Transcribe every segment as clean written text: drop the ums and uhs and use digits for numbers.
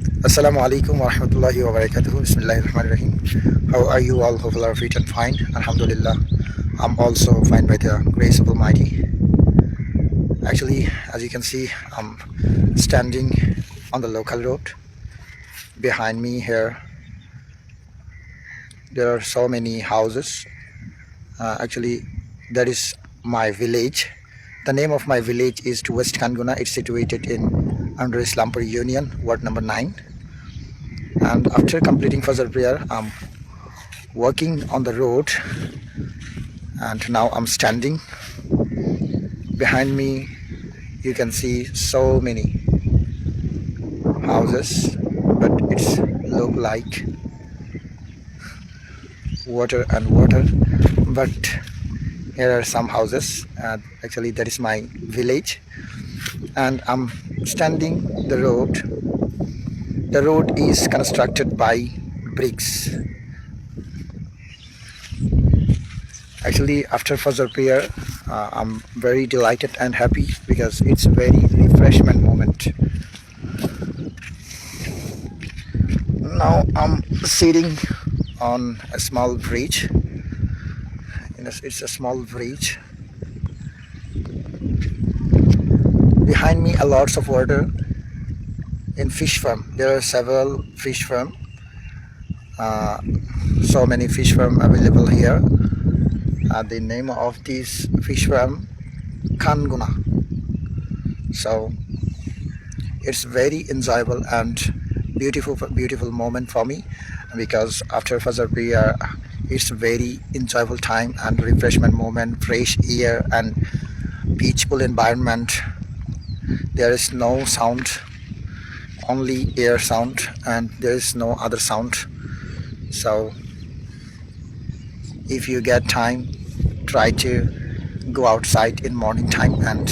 Assalamu alaikum wa rahmatullahi wa barakatuhu. Bismillahirrahmanirrahim. How are you all? Hope you are fit and fine. Alhamdulillah. I'm also fine by the grace of Almighty. Actually, as you can see, I'm standing on the local road. Behind me here, there are so many houses. Actually, that is my village. The name of my village is to West Kanguna. It's situated in under Islampur Union, Ward number 9. And after completing Fajr prayer, I'm walking on the road, and now I'm standing. Behind me, you can see so many houses, but it's look like water and water. But here are some houses. Actually, that is my village, and I'm standing the road. The road is constructed by bricks. Actually, after Fajr prayer, I'm very delighted and happy because it's a very refreshment moment. Now I'm sitting on a small bridge. It's a small bridge. Behind me, a lots of water. In fish farm, there are several fish farm. So many fish farm available here. The name of this fish farm, Kanguna. So it's very enjoyable and beautiful moment for me, because after Fajr prayer, it's very enjoyable time and refreshment moment, fresh air and peaceful environment. There is no sound, only air sound, and there is no other sound. So if you get time, try to go outside in morning time and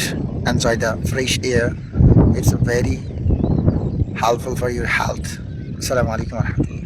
enjoy the fresh air. It's very helpful for your health. Assalamu alaikum warahmatullahi.